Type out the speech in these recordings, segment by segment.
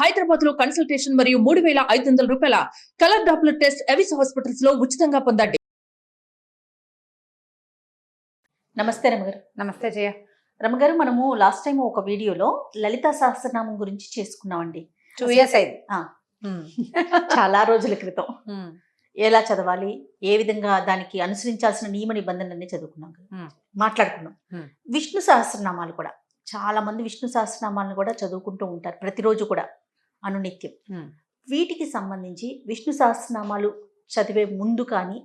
హైదరాబాద్ లో కన్సల్టేషన్ మరియు 3,500 రూపాయల colour Doppler test Avis hospitals లో ఉచితంగా పొందండి. నమస్తే రమగారు. నమస్తే జయ. రమగారు, మనము లాస్ట్ టైం ఒక వీడియోలో లలితా సహస్రనామం గురించి చేసుకున్నామండి. 2 years అయింది. చాలా రోజుల క్రితం. ఎలా చదవాలి, ఏ విధంగా దానికి అనుసరించాల్సిన నియమ నిబంధనలన్నీ చదువుకున్నాం, మాట్లాడుకున్నాం. విష్ణు సహస్రనామాలు కూడా చాలా మంది విష్ణు సహస్రనామాలను కూడా చదువుకుంటూ ఉంటారు ప్రతిరోజు కూడా అనునిత్యం. వీటికి సంబంధించి విష్ణు సహస్రనామాలు చదివే ముందు కానీ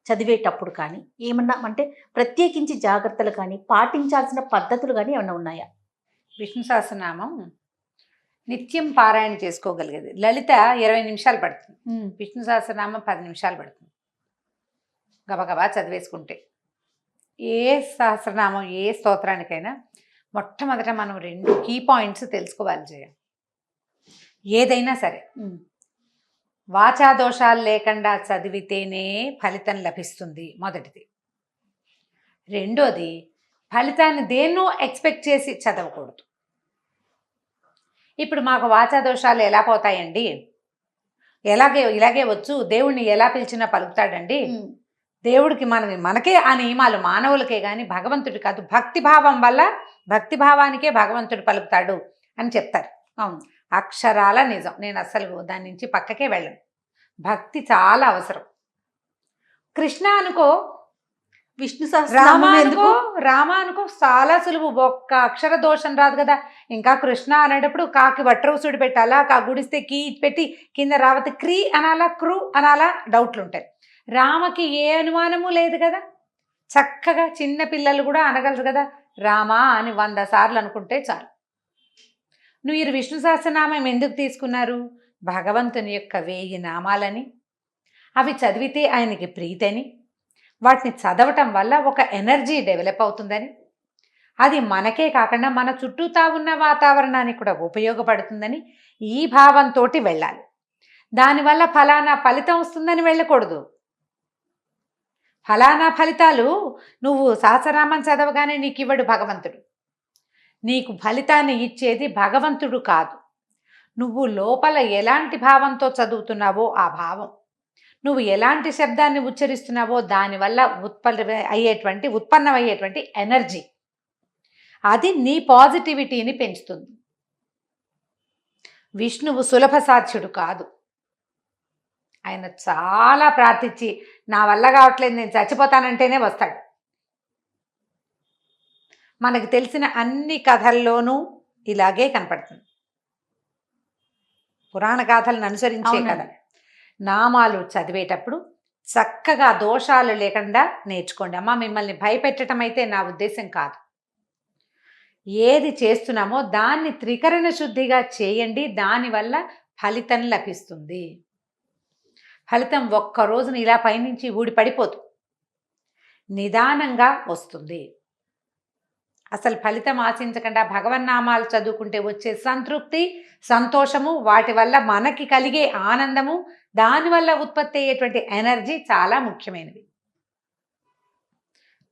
చదివేటప్పుడు కానీ ఏమన్నా అంటే ప్రత్యేకించి జాగ్రత్తలు కానీ పాటించాల్సిన పద్ధతులు కానీ ఏమన్నా ఉన్నాయా? విష్ణు సహస్రనామం నిత్యం పారాయణ చేసుకోగలిగేది. లలిత 20 నిమిషాలు పడుతుంది, విష్ణు సహస్రనామం 10 నిమిషాలు పడుతుంది. గబగబా చదివేసుకుంటే ఏ సహస్రనామం ఏ స్తోత్రానికైనా మొట్టమొదట మనం 2 కీ పాయింట్స్ తెలుసుకోవాలి జయ. ఏదైనా సరే వాచా దోషాలు లేకుండా చదివితేనే ఫలితం లభిస్తుంది, మొదటిది. రెండోది, ఫలితాన్ని దేన్నో ఎక్స్పెక్ట్ చేసి చదవకూడదు. ఇప్పుడు మాకు వాచా దోషాలు ఎలా పోతాయండి, ఇలాగే వచ్చు, దేవుడిని ఎలా పిలిచినా పలుకుతాడండి, దేవుడికి మనకే ఆ నియమాలు, మానవులకే కానీ భగవంతుడి కాదు, భక్తిభావం వల్ల భక్తిభావానికే భగవంతుడు పలుకుతాడు అని చెప్తారు. అవును, అక్షరాల నిజం. నేను అసలు దాని నుంచి పక్కకే వెళ్ళను. భక్తి చాలా అవసరం. కృష్ణ అనుకో, విష్ణు సహస్రనామం రామ అనుకో, చాలా సులువు, ఒక్క అక్షర దోషం రాదు కదా. ఇంకా కృష్ణ అనేటప్పుడు కాకి వట్రవుసుడు పెట్టాలా, కా గుడిస్తే కీ పెట్టి కింద రావతి క్రీ అనాలా, క్రూ అనాలా, డౌట్లు ఉంటాయి. రామకి ఏ అనుమానము లేదు కదా, చక్కగా చిన్న పిల్లలు కూడా అనగలరు కదా రామా అని 100 సార్లు అనుకుంటే చాలు. మీరు విష్ణు సహస్రనామం ఎందుకు తీసుకున్నారు? భగవంతుని యొక్క 1000 నామాలని, అవి చదివితే ఆయనకి ప్రీతని, వాటిని చదవటం వల్ల ఒక ఎనర్జీ డెవలప్ అవుతుందని, అది మనకే కాకుండా మన చుట్టూతా ఉన్న వాతావరణానికి కూడా ఉపయోగపడుతుందని ఈ భావంతో వెళ్ళాలి. దానివల్ల ఫలానా ఫలితం వస్తుందని వెళ్ళకూడదు. ఫలానా ఫలితాలు నువ్వు సహస్రనామం చదవగానే నీకు ఇవ్వడు భగవంతుడు. నీకు ఫలితాన్ని ఇచ్చేది భగవంతుడు కాదు, నువ్వు లోపల ఎలాంటి భావంతో చదువుతున్నావో ఆ భావం, నువ్వు ఎలాంటి శబ్దాన్ని ఉచ్చరిస్తున్నావో దానివల్ల ఉత్పన్నమయ్యేటువంటి ఎనర్జీ, అది నీ పాజిటివిటీని పెంచుతుంది. విష్ణువు సులభ సాధ్యుడు కాదు. ఆయన చాలా ప్రార్థించి నా వల్ల కావట్లేదు, నేను చచ్చిపోతానంటేనే వస్తాడు. మనకు తెలిసిన అన్ని కథల్లోనూ ఇలాగే కనపడుతుంది. పురాణ గాథలను అనుసరించే కథ. నామాలు చదివేటప్పుడు చక్కగా దోషాలు లేకుండా నేర్చుకోండి. అమ్మ, మిమ్మల్ని భయపెట్టడం అయితే నా ఉద్దేశం కాదు. ఏది చేస్తున్నామో దాన్ని త్రికరణ శుద్ధిగా చేయండి, దానివల్ల ఫలితం లభిస్తుంది. ఫలితం ఒక్క రోజున ఇలా పైనుంచి ఊడి పడిపోదు, నిదానంగా వస్తుంది. అసలు ఫలితం ఆశించకుండా భగవన్నామాలు చదువుకుంటే వచ్చే సంతృప్తి, సంతోషము, వాటి వల్ల మనకి కలిగే ఆనందము, దానివల్ల ఉత్పత్తి అయ్యేటువంటి ఎనర్జీ చాలా ముఖ్యమైనవి.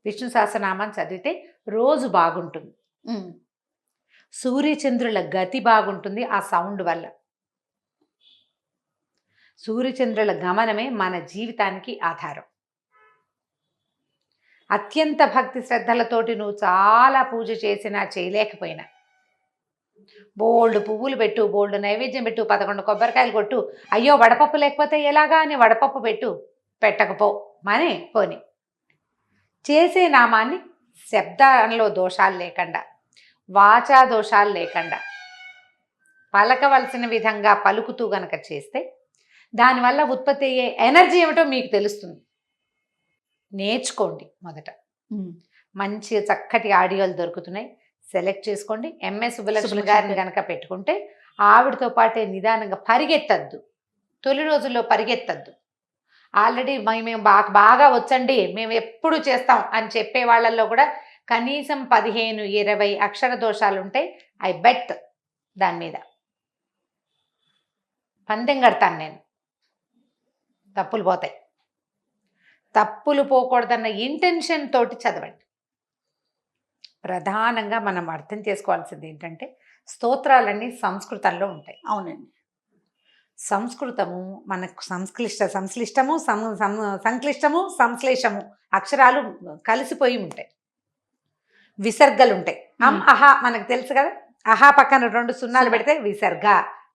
విష్ణు సహస్రనామం చదివితే రోజు బాగుంటుంది, సూర్యచంద్రుల గతి బాగుంటుంది. ఆ సౌండ్ వల్ల సూర్యచంద్రుల గమనమే మన జీవితానికి ఆధారం. అత్యంత భక్తి శ్రద్ధలతోటి నువ్వు చాలా పూజ చేసినా చేయలేకపోయినా, బోల్డ్ పువ్వులు పెట్టు, బోల్డ్ నైవేద్యం పెట్టు, 11 కొబ్బరికాయలు కొట్టు, అయ్యో వడపప్పు లేకపోతే ఎలాగా అని వడపప్పు పెట్టు, పెట్టకపో మని పోని, చేసే నామాన్ని శబ్దంలో దోషాలు లేకుండా, వాచా దోషాలు లేకుండా పలకవలసిన విధంగా పలుకుతూ గనక చేస్తే దానివల్ల ఉత్పత్తి అయ్యే ఎనర్జీ ఏమిటో మీకు తెలుస్తుంది. నేర్చుకోండి. మొదట మంచి చక్కటి ఆడియోలు దొరుకుతున్నాయి, సెలెక్ట్ చేసుకోండి. ఎంఎస్ సుబ్బలక్ష్మి గారిని కనుక పెట్టుకుంటే ఆవిడతో పాటే నిదానంగా పరిగెత్తద్దు, తొలి రోజుల్లో పరిగెత్తద్దు. ఆల్రెడీ మేము బాగా వచ్చండి, మేము ఎప్పుడు చేస్తాం అని చెప్పే వాళ్ళల్లో కూడా కనీసం 15-20 అక్షర దోషాలు ఉంటాయి. ఐ బెట్ దాని మీద పందెం కడతాను నేను, తప్పులు పోతాయి. తప్పులు పోకూడదన్న ఇంటెన్షన్ తోటి చదవండి. ప్రధానంగా మనం అర్థం చేసుకోవాల్సింది ఏంటంటే స్తోత్రాలన్నీ సంస్కృతంలో ఉంటాయి. అవునండి. సంస్కృతము మనకు సంశ్లిష్టము సంక్లిష్టము సంశ్లేషము అక్షరాలు కలిసిపోయి ఉంటాయి. విసర్గలు ఉంటాయి. అహా మనకు తెలుసు కదా, అహా పక్కన 2 సున్నాలు పెడితే విసర్గ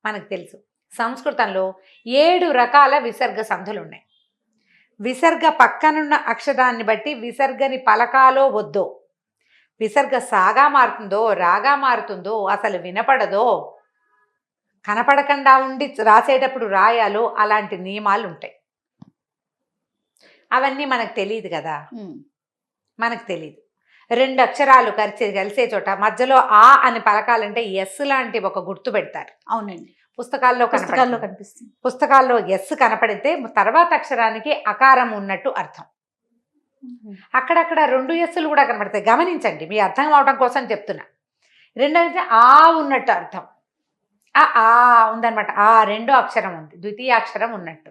మనకు తెలుసు. సంస్కృతంలో 7 రకాల విసర్గ సంధులు ఉన్నాయి. విసర్గ పక్కనున్న అక్షరాన్ని బట్టి విసర్గని పలకాలో వద్దో, విసర్గ సాగా మారుతుందో రాగా మారుతుందో, అసలు వినపడదో, కనపడకుండా ఉండి రాసేటప్పుడు రాయాలో, అలాంటి నియమాలు ఉంటాయి. అవన్నీ మనకు తెలియదు కదా, మనకు తెలియదు. 2 అక్షరాలు కలిసే చోట మధ్యలో ఆ అని పలకాలంటే ఎస్ లాంటి ఒక గుర్తు పెడతారు. అవునండి. పుస్తకాల్లో కనిపిస్తుంది. పుస్తకాల్లో ఎస్ కనపడితే తర్వాత అక్షరానికి అకారం ఉన్నట్టు అర్థం. అక్కడక్కడ 2 ఎస్సులు కూడా కనపడతాయి. గమనించండి, మీ అర్థం అవడం కోసం చెప్తున్నా. రెండోది ఆ ఉన్నట్టు అర్థం. ఆ ఉందన్నమాట. ఆ 2వ అక్షరం ఉంది, ద్వితీయ అక్షరం ఉన్నట్టు.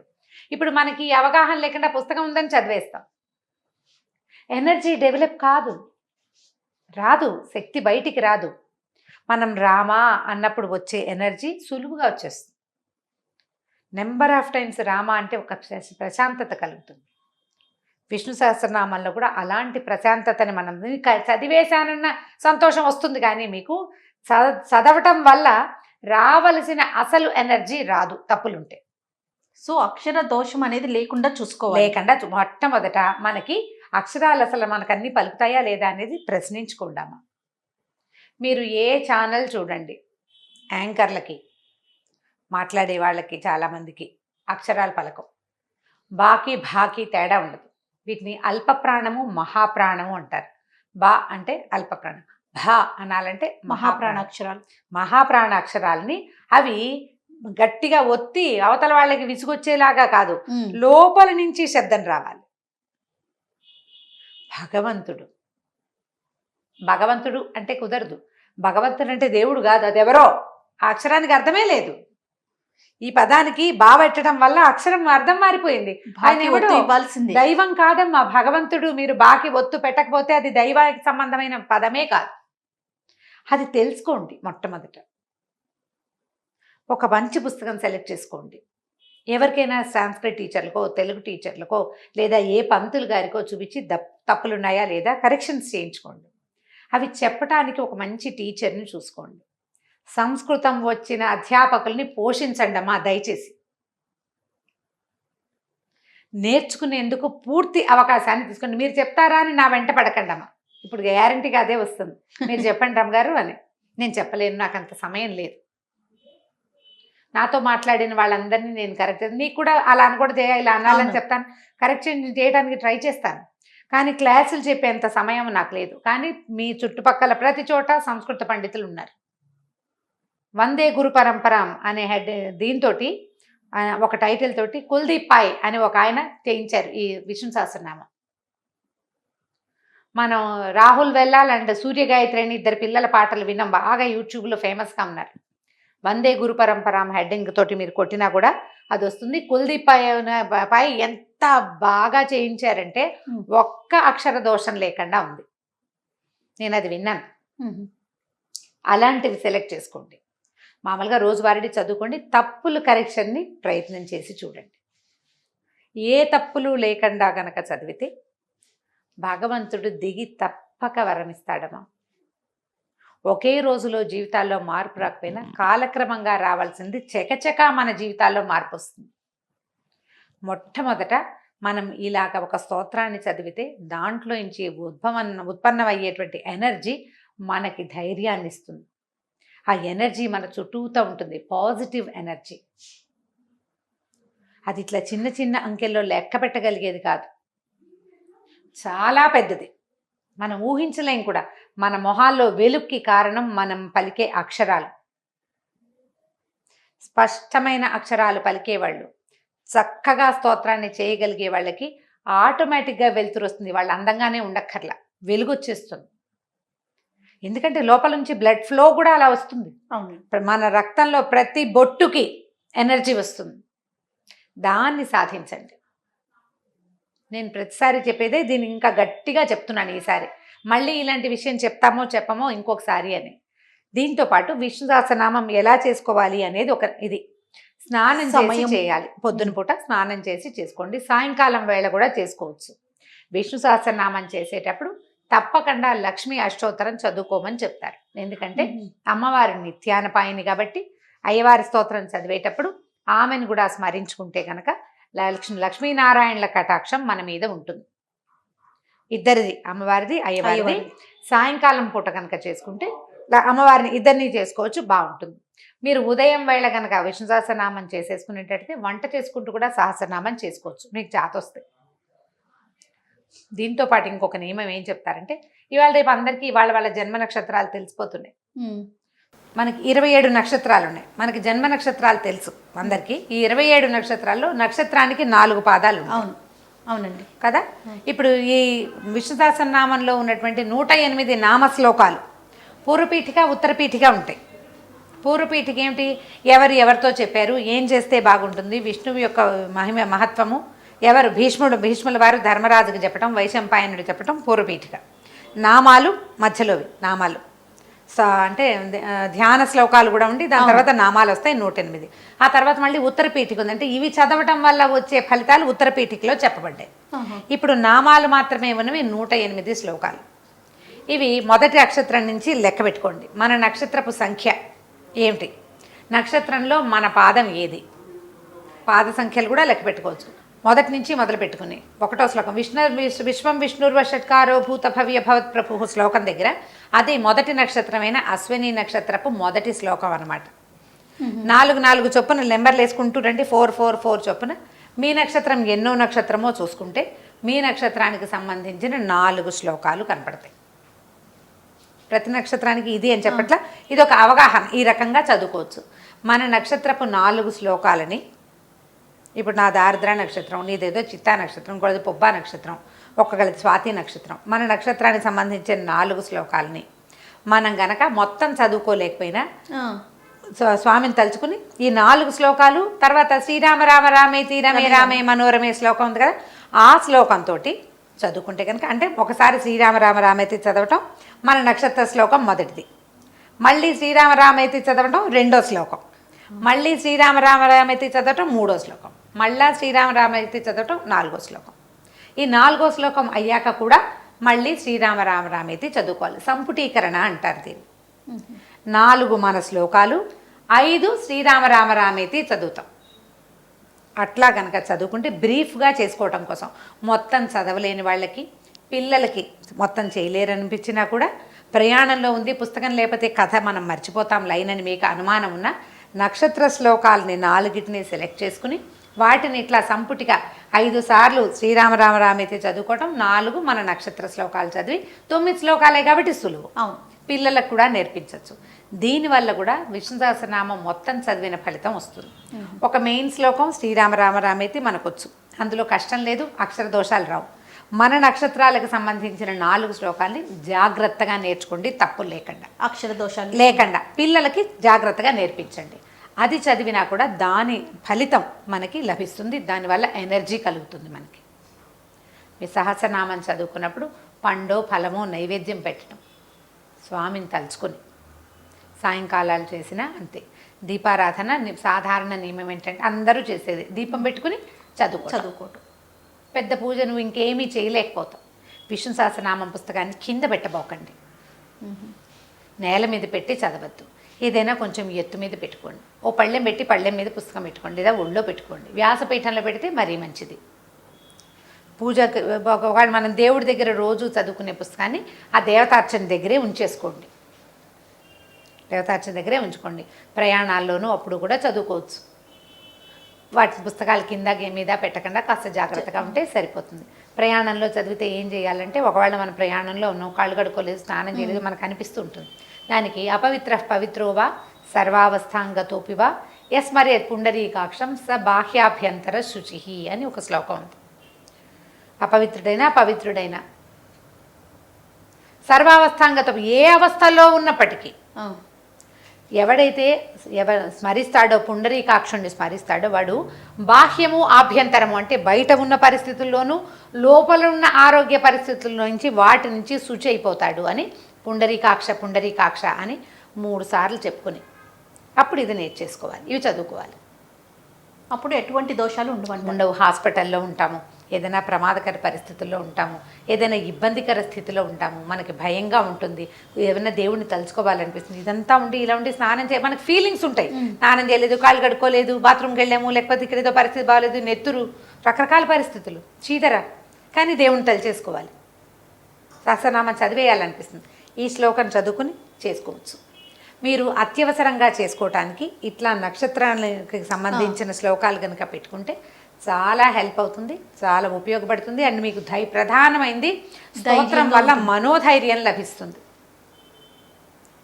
ఇప్పుడు మనకి అవగాహన లేకుండా పుస్తకం ఉందని చదివేస్తాం. ఎనర్జీ డెవలప్ కాదు, రాదు, శక్తి బయటికి రాదు. మనం రామా అన్నప్పుడు వచ్చే ఎనర్జీ సులువుగా వచ్చేస్తుంది. నెంబర్ ఆఫ్ టైమ్స్ రామ అంటే ఒక ప్రశాంతత కలుగుతుంది. విష్ణు సహస్రనామంలో కూడా అలాంటి ప్రశాంతతని మనం చదివేశానన్న సంతోషం వస్తుంది, కానీ మీకు చదవటం వల్ల రావలసిన అసలు ఎనర్జీ రాదు, తప్పులుంటే. సో అక్షర దోషం అనేది లేకుండా చూసుకోవాలి. లేకుండా మొట్టమొదట మనకి అక్షరాలు అసలు మనకు అన్ని పలుకుతాయా లేదా అనేది ప్రశ్నించుకుందామా. మీరు ఏ ఛానల్ చూడండి, యాంకర్లకి, మాట్లాడే వాళ్ళకి చాలామందికి అక్షరాలు పలకం. బాకి భాకి తేడా ఉండదు. వీటిని అల్పప్రాణము మహాప్రాణము అంటారు. బా అంటే అల్పప్రాణం, భా అనాలంటే మహాప్రాణ అక్షరాలు. మహాప్రాణ అక్షరాలని అవి గట్టిగా ఒత్తి అవతల వాళ్ళకి విసుగొచ్చేలాగా కాదు, లోపల నుంచి శబ్దం రావాలి. భగవంతుడు అంటే కుదరదు. భగవంతుడు అంటే దేవుడు కాదు, అది ఎవరో. ఆ అక్షరానికి అర్థమే లేదు. ఈ పదానికి బావెట్టడం వల్ల అక్షరం అర్థం మారిపోయింది. దైవం కాదమ్మా భగవంతుడు. మీరు బాకి ఒత్తు పెట్టకపోతే అది దైవానికి సంబంధమైన పదమే కాదు. అది తెలుసుకోండి. మొట్టమొదట ఒక మంచి పుస్తకం సెలెక్ట్ చేసుకోండి. ఎవరికైనా సాంస్క్రిట్ టీచర్లకో, తెలుగు టీచర్లకో, లేదా ఏ పంతులు గారికో చూపించి తప్పులున్నాయా లేదా కరెక్షన్స్ చేయించుకోండి. అవి చెప్పటానికి ఒక మంచి టీచర్ని చూసుకోండి. సంస్కృతం వచ్చిన అధ్యాపకుల్ని పోషించండి అమ్మా దయచేసి. నేర్చుకునేందుకు పూర్తి అవకాశాన్ని తీసుకోండి. మీరు చెప్తారా అని నా వెంట పడకండి అమ్మా. ఇప్పుడు గ్యారంటీగా అదే వస్తుంది, మీరు చెప్పండి రమ్మగారు అని. నేను చెప్పలేను, నాకు అంత సమయం లేదు. నాతో మాట్లాడిన వాళ్ళందరినీ నేను కరెక్ట్, నీకు కూడా అలా అనకూడదు, ఇలా అనాలని చెప్తాను, కరెక్షన్ చేయడానికి ట్రై చేస్తాను. కానీ క్లాసులు చెప్పేంత సమయం నాకు లేదు. కానీ మీ చుట్టుపక్కల ప్రతి చోట సంస్కృత పండితులు ఉన్నారు. వందే గురు పరంపరాం అనే దీంతో ఒక టైటిల్ తోటి కుల్దీప్ పాయ్ అని ఒక ఆయన చేయించారు ఈ విష్ణు సహస్రనామం. మనం రాహుల్ వెల్లాల్ అండ్ సూర్య గాయత్రి అని 2 పిల్లల పాటలు విన్నాం, బాగా యూట్యూబ్లో ఫేమస్గా ఉన్నారు. వందే గురు పరంపరాం హెడ్డింగ్ తోటి మీరు కొట్టినా కూడా అది వస్తుంది. కుల్దీప్ పాయ్ ఎంత బాగా చేయించారంటే ఒక్క అక్షర దోషం లేకుండా ఉంది. నేను అది విన్నాను. అలాంటివి సెలెక్ట్ చేసుకోండి. మామూలుగా రోజువారీ చదువుకోండి. తప్పులు కరెక్షన్ని ప్రయత్నం చేసి చూడండి. ఏ తప్పులు లేకుండా గనక చదివితే భగవంతుడు దిగి తప్పక వరమిస్తాడమ్మా. ఒకే రోజులో జీవితాల్లో మార్పు రాకపోయినా కాలక్రమంగా రావాల్సింది చకచకా మన జీవితాల్లో మార్పు వస్తుంది. మొట్టమొదట మనం ఇలాగ ఒక స్తోత్రాన్ని చదివితే దాంట్లో నుంచి ఉత్పన్నమయ్యేటువంటి ఎనర్జీ మనకి ధైర్యాన్ని ఇస్తుంది. ఆ ఎనర్జీ మన చుట్టూతో ఉంటుంది, పాజిటివ్ ఎనర్జీ. అది ఇట్లా చిన్న చిన్న అంకెల్లో లెక్క పెట్టగలిగేది కాదు, చాలా పెద్దది. మనం ఊహించలేం కూడా. మన మొహాల్లో వెలుక్కి కారణం మనం పలికే అక్షరాలు. స్పష్టమైన అక్షరాలు పలికేవాళ్ళు, చక్కగా స్తోత్రాన్ని చేయగలిగే వాళ్ళకి ఆటోమేటిక్గా వెలుతురు వస్తుంది. వాళ్ళు అందంగానే ఉండక్కర్లా, వెలుగు వచ్చేస్తుంది. ఎందుకంటే లోపల నుంచి బ్లడ్ ఫ్లో కూడా అలా వస్తుంది. మన రక్తంలో ప్రతి బొట్టుకి ఎనర్జీ వస్తుంది. దాన్ని సాధించండి. నేను ప్రతిసారి చెప్పేదే, దీన్ని ఇంకా గట్టిగా చెప్తున్నాను ఈసారి. మళ్ళీ ఇలాంటి విషయం చెప్తామో చెప్పమో ఇంకొకసారి అని. దీంతో పాటు విష్ణు సహస్రనామం ఎలా చేసుకోవాలి అనేది ఒక ఇది. స్నానం చేసి సమయం. చేయాలి. పొద్దున పూట స్నానం చేసి చేసుకోండి. సాయంకాలం వేళ కూడా చేసుకోవచ్చు. విష్ణు సహస్రనామం చేసేటప్పుడు తప్పకుండా లక్ష్మీ అష్టోత్తరం చదువుకోమని చెప్తారు. ఎందుకంటే అమ్మవారి నిత్యానపాయిని కాబట్టి అయ్యవారి స్తోత్రం చదివేటప్పుడు ఆమెను కూడా స్మరించుకుంటే కనుక లక్ష్మీనారాయణల కటాక్షం మన మీద ఉంటుంది. ఇద్దరిది, అమ్మవారిది అయ్యవారిది. సాయంకాలం పూట కనుక చేసుకుంటే అమ్మవారిని ఇద్దరిని చేసుకోవచ్చు, బాగుంటుంది. మీరు ఉదయం వేళ కనుక విష్ణు సహస్రనామం చేసేసుకునేటట్టయితే వంట చేసుకుంటూ కూడా సహస్రనామం చేసుకోవచ్చు, మీకు జాతొస్తే. దీంతో పాటు ఇంకొక నియమం ఏం చెప్తారంటే, ఇవాళ రేపు అందరికీ వాళ్ళ జన్మ నక్షత్రాలు తెలిసిపోతున్నాయి. మనకి 27 నక్షత్రాలు ఉన్నాయి. మనకి జన్మ నక్షత్రాలు తెలుసు అందరికీ. ఈ 27 నక్షత్రాల్లో నక్షత్రానికి 4 పాదాలు. అవునండి కదా. ఇప్పుడు ఈ విష్ణు సహస్రనామంలో ఉన్నటువంటి 108 నామశ్లోకాలు పూర్వపీఠిక ఉత్తరపీఠిక ఉంటాయి. పూర్వపీఠిక ఏమిటి, ఎవరితో చెప్పారు, ఏం చేస్తే బాగుంటుంది, విష్ణువు యొక్క మహత్వము, ఎవరు భీష్ముల వారు ధర్మరాజుకు చెప్పటం, వైశంపాయనుడు చెప్పటం పూర్వపీఠిక. నామాలు మధ్యలోవి నామాలు అంటే ధ్యాన శ్లోకాలు కూడా ఉండి దాని తర్వాత నామాలు వస్తాయి 108. ఆ తర్వాత మళ్ళీ ఉత్తరపీఠిక ఉంది. అంటే ఇవి చదవటం వల్ల వచ్చే ఫలితాలు ఉత్తరపీఠికలో చెప్పబడ్డాయి. ఇప్పుడు నామాలు మాత్రమే ఉన్నవి 108 శ్లోకాలు. ఇవి మొదటి నక్షత్రం నుంచి లెక్క పెట్టుకోండి. మన నక్షత్రపు సంఖ్య ఏమిటి, నక్షత్రంలో మన పాదం ఏది, పాద సంఖ్యలు కూడా లెక్క పెట్టుకోవచ్చు. మొదటి నుంచి మొదలు పెట్టుకుని 1వ శ్లోకం విశ్వం విష్ణుర్వ షట్కారో భూత భవ్య భవత్ ప్రభు శ్లోకం దగ్గర అది మొదటి నక్షత్రమైన అశ్విని నక్షత్రపు మొదటి శ్లోకం అన్నమాట. 4 చొప్పున నెంబర్లు వేసుకుంటూ రండి, 4 చొప్పున. మీ నక్షత్రం ఎన్నో నక్షత్రమో చూసుకుంటే మీ నక్షత్రానికి సంబంధించిన 4 శ్లోకాలు కనపడతాయి. ప్రతి నక్షత్రానికి ఇది అని చెప్పట్లా, ఇది ఒక అవగాహన. ఈ రకంగా చదువుకోవచ్చు. మన నక్షత్రపు 4 శ్లోకాలని, ఇప్పుడు నాది ఆర్ద్ర నక్షత్రం, నీదేదో చిత్తా నక్షత్రం, ఇంకోది పొబ్బా నక్షత్రం, ఒక్కగలది స్వాతి నక్షత్రం. మన నక్షత్రానికి సంబంధించిన 4 శ్లోకాలని మనం గనక మొత్తం చదువుకోలేకపోయినా స్వామిని తలుచుకుని ఈ 4 శ్లోకాలు తర్వాత శ్రీరామ రామ రామేతి రమే రామే మనోరమే శ్లోకం ఉంది కదా, ఆ శ్లోకంతో చదువుకుంటే కనుక, అంటే ఒకసారి శ్రీరామ రామ రామేతి చదవటం మన నక్షత్ర శ్లోకం మొదటిది, మళ్ళీ శ్రీరామ రామేతి చదవటం 2వ శ్లోకం, మళ్ళీ శ్రీరామ రామ రామేతి చదవటం 3వ శ్లోకం, మళ్ళా శ్రీరామ రామేతి చదవటం 4వ శ్లోకం. ఈ 4వ శ్లోకం అయ్యాక కూడా మళ్ళీ శ్రీరామ రామ రామేతి చదువుకోవాలి. సంపుటీకరణ అంటారు దీన్ని. 4 మన శ్లోకాలు, 5 శ్రీరామ రామ రామేతి చదువుతాం. అట్లా కనుక చదువుకుంటే బ్రీఫ్గా చేసుకోవటం కోసం, మొత్తం చదవలేని వాళ్ళకి, పిల్లలకి మొత్తం చేయలేరనిపించినా కూడా, ప్రయాణంలో ఉంది పుస్తకం లేకపోతే కథ మనం మర్చిపోతాం లైన్ అని మీకు అనుమానం ఉన్న నక్షత్ర శ్లోకాలని 4ని సెలెక్ట్ చేసుకుని వాటిని ఇట్లా సంపుటిగా 5 సార్లు శ్రీరామ రామ రామేతి చదువుకోవటం, 4 మన నక్షత్ర శ్లోకాలు చదివి 9 శ్లోకాలే కాబట్టి సులువు. పిల్లలకు కూడా నేర్పించవచ్చు. దీనివల్ల కూడా విష్ణు సహస్రనామం మొత్తం చదివిన ఫలితం వస్తుంది. ఒక మెయిన్ శ్లోకం శ్రీరామ రామ రామేతి మనకొచ్చు, అందులో కష్టం లేదు, అక్షర దోషాలు రావు. మన నక్షత్రాలకు సంబంధించిన 4 శ్లోకాల్ని జాగ్రత్తగా నేర్చుకోండి, తప్పులు లేకుండా, అక్షర దోషాలు లేకుండా పిల్లలకి జాగ్రత్తగా నేర్పించండి. అది చదివినా కూడా దాని ఫలితం మనకి లభిస్తుంది. దానివల్ల ఎనర్జీ కలుగుతుంది మనకి. మీ సహస్రనామం చదువుకున్నప్పుడు పండో ఫలమో నైవేద్యం పెట్టడం, స్వామిని తలుచుకొని సాయంకాలాలు చేసినా అంతే. దీపారాధన సాధారణ నియమం ఏంటంటే అందరూ చేసేది దీపం పెట్టుకుని చదువుకోవటం. పెద్ద పూజ నువ్వు ఇంకేమీ చేయలేకపోతావు. విష్ణు సహస్రనామం పుస్తకాన్ని కింద పెట్టబోకండి, నేల మీద పెట్టి చదవద్దు. ఏదైనా కొంచెం ఎత్తు మీద పెట్టుకోండి, ఓ పళ్ళెం పెట్టి పళ్ళెం మీద పుస్తకం పెట్టుకోండి, లేదా ఒళ్ళో పెట్టుకోండి. వ్యాసపీఠంలో పెడితే మరీ మంచిది. పూజకి ఒకవేళ మనం దేవుడి దగ్గర రోజు చదువుకునే పుస్తకాన్ని ఆ దేవతార్చన దగ్గరే ఉంచేసుకోండి, దేవతార్చన దగ్గరే ఉంచుకోండి. ప్రయాణాల్లోనూ అప్పుడు కూడా చదువుకోవచ్చు. వాటి పుస్తకాల కింద మీద పెట్టకుండా కాస్త జాగ్రత్తగా ఉంటే సరిపోతుంది. ప్రయాణంలో చదివితే ఏం చేయాలంటే, ఒకవేళ మన ప్రయాణంలో ఉన్నాం, కాళ్ళు కడుక్కోలేదు, స్నానం చేయలేదు, మనకు అనిపిస్తూ ఉంటుంది. దానికి అపవిత్ర పవిత్రోవా సర్వావస్థాంగతోపివా యస్మరేత్ పుండరీకాక్షం స బాహ్యాభ్యంతర శుచి అని ఒక శ్లోకం ఉంది. అపవిత్రుడైనా పవిత్రుడైనా సర్వావస్థాంగత, ఏ అవస్థలో ఉన్నప్పటికీ, ఎవడైతే స్మరిస్తాడో, పుండరీకాక్షుణ్ణి స్మరిస్తాడో వాడు బాహ్యము ఆభ్యంతరము అంటే బయట ఉన్న పరిస్థితుల్లోనూ లోపల ఉన్న ఆరోగ్య పరిస్థితుల నుంచి వాటి నుంచి శుచి అయిపోతాడు అని పుండరీకాక్ష అని 3 సార్లు చెప్పుకొని అప్పుడు ఇది నేర్చేసుకోవాలి, ఇవి చదువుకోవాలి. అప్పుడు ఎటువంటి దోషాలు ఉండవు. హాస్పిటల్లో ఉంటాము, ఏదైనా ప్రమాదకర పరిస్థితుల్లో ఉంటాము, ఏదైనా ఇబ్బందికర స్థితిలో ఉంటాము, మనకి భయంగా ఉంటుంది, ఏమైనా దేవుడిని తలుచుకోవాలనిపిస్తుంది, ఇదంతా ఉండి ఇలా ఉండి స్నానం మనకి ఫీలింగ్స్ ఉంటాయి. స్నానం చేయలేదు, కాళ్ళు కడుక్కోలేదు, బాత్రూమ్కి వెళ్ళాము, లేకపోతే ఇక్కడ ఏదో పరిస్థితి బాగాలేదు, నెత్తురు, రకరకాల పరిస్థితులు, చీదర, కానీ దేవుడిని తలుచేసుకోవాలి, సహస్రనామం చదివేయాలనిపిస్తుంది. ఈ శ్లోకం చదువుకుని చేసుకోవచ్చు. మీరు అత్యవసరంగా చేసుకోవటానికి ఇట్లా నక్షత్రాలకు సంబంధించిన శ్లోకాలు కనుక పెట్టుకుంటే చాలా హెల్ప్ అవుతుంది, చాలా ఉపయోగపడుతుంది. అండ్ మీకు ప్రధానమైంది స్తోత్రం వల్ల మనోధైర్యం లభిస్తుంది,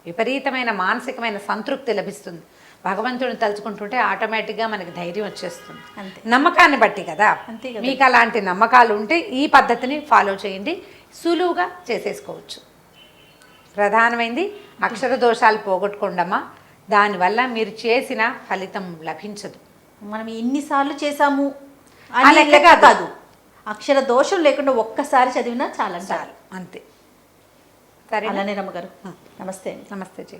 విపరీతమైన మానసికమైన సంతృప్తి లభిస్తుంది. భగవంతుడిని తలుచుకుంటుంటే ఆటోమేటిక్గా మనకి ధైర్యం వచ్చేస్తుంది, నమ్మకాన్ని బట్టి కదా. మీకు అలాంటి నమ్మకాలు ఉంటే ఈ పద్ధతిని ఫాలో చేయండి, సులువుగా చేసేసుకోవచ్చు. ప్రధానమైంది అక్షర దోషాలు పోగొట్టుకోండమ్మా, దానివల్ల మీరు చేసిన ఫలితం లభించదు. మనం ఎన్నిసార్లు చేసాము అని లెక్క కాదు, అక్షర దోషం లేకుండా ఒక్కసారి చదివినా చాలా చాలు, అంతే. సరే, అలానే రమ్మగారు. నమస్తే. నమస్తే జీ.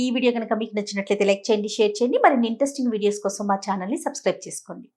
ఈ వీడియో కనుక మీకు నచ్చినట్లయితే లైక్ చేయండి, షేర్ చేయండి. మరిన్ని ఇంట్రెస్టింగ్ వీడియోస్ కోసం మా ఛానల్ని సబ్స్క్రైబ్ చేసుకోండి.